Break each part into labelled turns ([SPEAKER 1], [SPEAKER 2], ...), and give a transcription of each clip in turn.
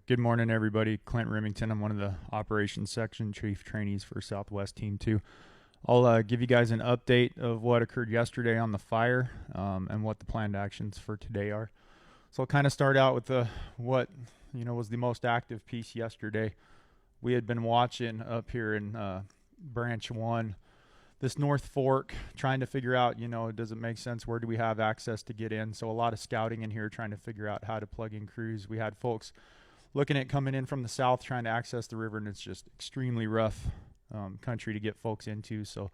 [SPEAKER 1] Good morning, everybody. Clint Remington. I'm one of the operations section chief trainees for Southwest Team 2. I'll give you guys an update of what occurred yesterday on the fire and what the planned actions for today are. So I'll kind of start out with what was the most active piece yesterday. We had been watching up here in Branch 1, this North Fork, trying to figure out, does it make sense? Where do we have access to get in? So a lot of scouting in here, trying to figure out how to plug in crews. We had folks looking at coming in from the south, trying to access the river, and it's just extremely rough country to get folks into. So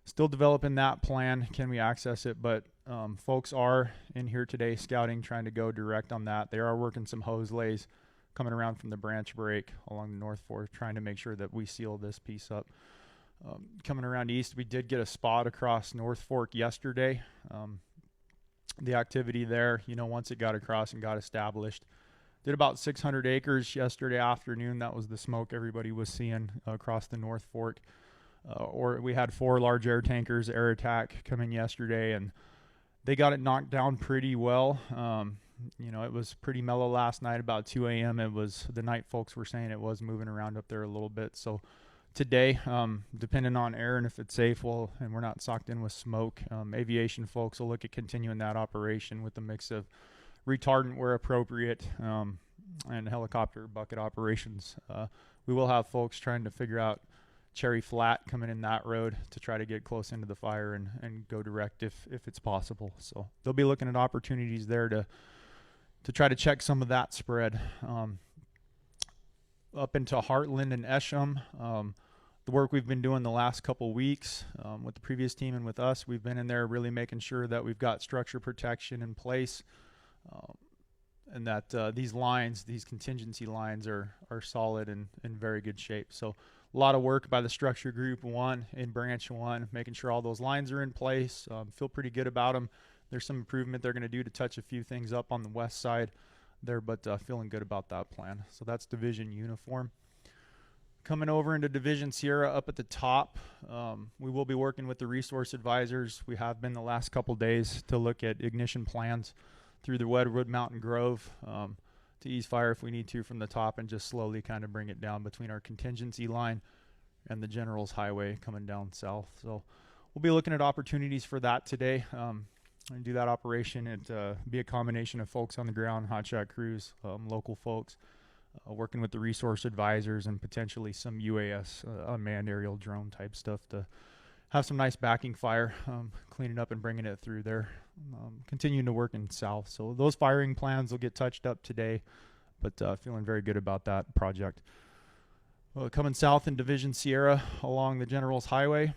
[SPEAKER 1] still developing that plan. Can we access it? But folks are in here today scouting, trying to go direct on that. They are working some hose lays coming around from the branch break along the North Fork, trying to make sure that we seal this piece up. Coming around east, we did get a spot across North Fork yesterday. The activity there, once it got across and got established, did about 600 acres yesterday afternoon. That was the smoke everybody was seeing across the North Fork. Or we had 4 large air tankers, air attack, come in yesterday, and they got it knocked down pretty well. It was pretty mellow last night, about 2 a.m. It was, the night folks were saying it was moving around up there a little bit. So today, depending on air and if it's safe, and we're not socked in with smoke, aviation folks will look at continuing that operation with a mix of retardant where appropriate, and helicopter bucket operations. We will have folks trying to figure out Cherry Flat coming in that road to try to get close into the fire and go direct if it's possible. So they'll be looking at opportunities there to try to check some of that spread. Up into Heartland and Esham, the work we've been doing the last couple weeks with the previous team and with us, we've been in there really making sure that we've got structure protection in place, and that these contingency lines are solid and in very good shape. So a lot of work by the structure group 1 in branch 1, making sure all those lines are in place. Feel pretty good about them. There's some improvement they're going to do to touch a few things up on the west side there, but feeling good about that plan. So that's Division Uniform. Coming over into Division Sierra up at the top, we will be working with the resource advisors. We have been the last couple days to look at ignition plans through the Wedwood Mountain Grove to ease fire if we need to from the top and just slowly kind of bring it down between our contingency line and the General's Highway coming down south. So we'll be looking at opportunities for that today. And do that operation. It'd be a combination of folks on the ground, hotshot crews, local folks, working with the resource advisors, and potentially some UAS, unmanned aerial drone type stuff to have some nice backing fire, cleaning up and bringing it through there. Continuing to work in south. So those firing plans will get touched up today, but feeling very good about that project. Coming south in Division Sierra along the General's Highway,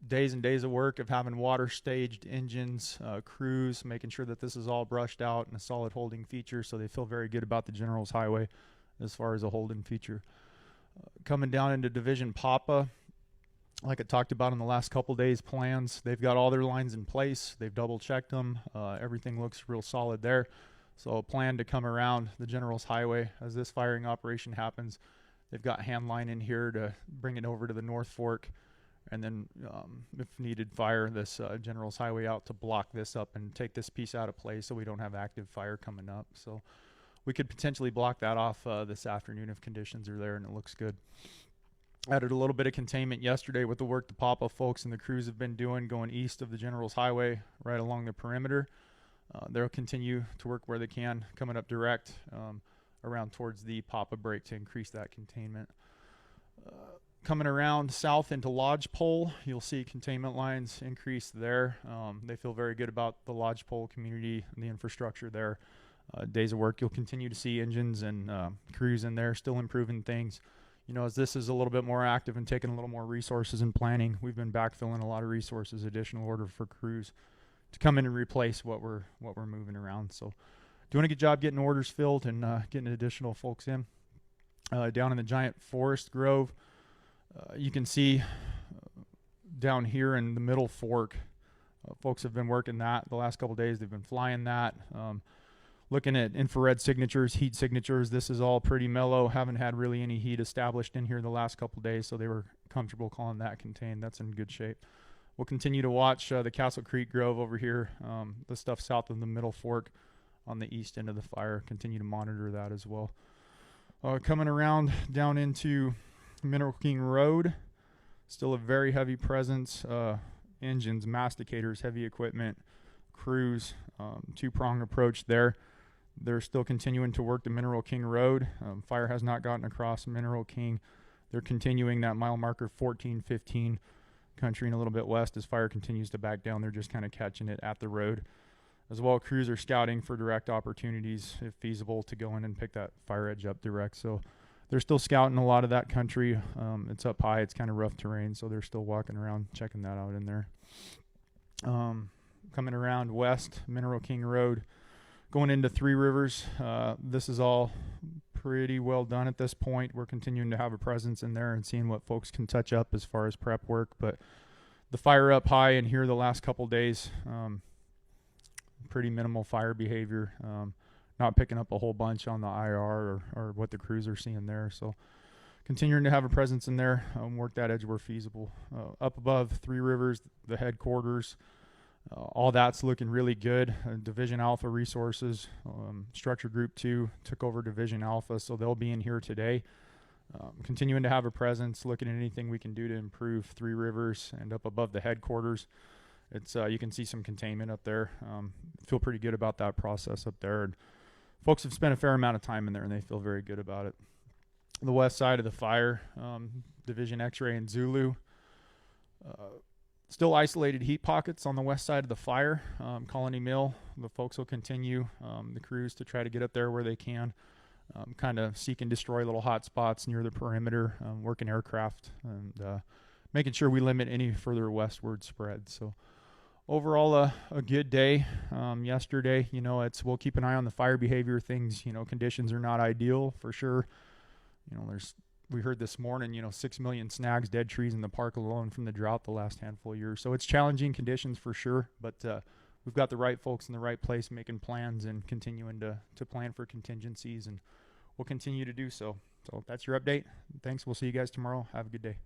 [SPEAKER 1] days and days of work of having water staged engines, crews, making sure that this is all brushed out and a solid holding feature, so they feel very good about the General's Highway as far as a holding feature. Coming down into Division Papa, like I talked about in the last couple days plans, they've got all their lines in place. They've double checked them. Everything looks real solid there. So a plan to come around the General's Highway as this firing operation happens. They've got hand line in here to bring it over to the North Fork, and then if needed, fire this General's Highway out to block this up and take this piece out of play so we don't have active fire coming up. So we could potentially block that off this afternoon if conditions are there and it looks good. Added a little bit of containment yesterday with the work the Papa folks and the crews have been doing going east of the General's Highway right along the perimeter. They'll continue to work where they can, coming up direct around towards the Papa break to increase that containment. Coming around south into Lodgepole, you'll see containment lines increase there. They feel very good about the Lodgepole community and the infrastructure there. Days of work, you'll continue to see engines and crews in there, still improving things. As this is a little bit more active and taking a little more resources and planning, we've been backfilling a lot of resources, additional order for crews to come in and replace what we're moving around. So doing a good job getting orders filled and getting additional folks in. Down in the Giant Forest Grove, you can see down here in the Middle Fork, folks have been working that the last couple days. They've been flying that, looking at infrared signatures, heat signatures. This is all pretty mellow. Haven't had really any heat established in here the last couple days, so they were comfortable calling that contained. That's in good shape. We'll continue to watch the Castle Creek Grove over here, the stuff south of the Middle Fork. on the east end of the fire. Continue to monitor that as well. Coming around down into Mineral King Road, still a very heavy presence. Engines, masticators, heavy equipment, crews, two-prong approach there. They're still continuing to work the Mineral King Road. Fire has not gotten across Mineral King. They're continuing that mile marker 14-15 country and a little bit west as fire continues to back down. They're just kind of catching it at the road. As well, crews are scouting for direct opportunities, if feasible, to go in and pick that fire edge up direct. So they're still scouting a lot of that country. It's up high. It's kind of rough terrain, so they're still walking around checking that out in there. Coming around west, Mineral King Road, going into Three Rivers. This is all pretty well done at this point. We're continuing to have a presence in there and seeing what folks can touch up as far as prep work. But the fire up high in here the last couple days, pretty minimal fire behavior. Not picking up a whole bunch on the IR or what the crews are seeing there. So continuing to have a presence in there, work that edge where feasible. Up above Three Rivers, the headquarters, all that's looking really good. Division Alpha Resources, Structure Group 2 took over Division Alpha, so they'll be in here today. Continuing to have a presence, looking at anything we can do to improve Three Rivers. And up above the headquarters, it's you can see some containment up there. Feel pretty good about that process up there. And folks have spent a fair amount of time in there, and they feel very good about it. The west side of the fire, Division X-Ray and Zulu. Still isolated heat pockets on the west side of the fire. Colony Mill, the folks will continue, the crews, to try to get up there where they can. Kind of seek and destroy little hot spots near the perimeter, working aircraft, and making sure we limit any further westward spread. So overall, a good day. Yesterday, we'll keep an eye on the fire behavior. Things, conditions are not ideal for sure. We heard this morning, 6 million snags, dead trees in the park alone from the drought the last handful of years. So it's challenging conditions for sure, but we've got the right folks in the right place making plans and continuing to plan for contingencies, and we'll continue to do so. So that's your update. Thanks. We'll see you guys tomorrow. Have a good day.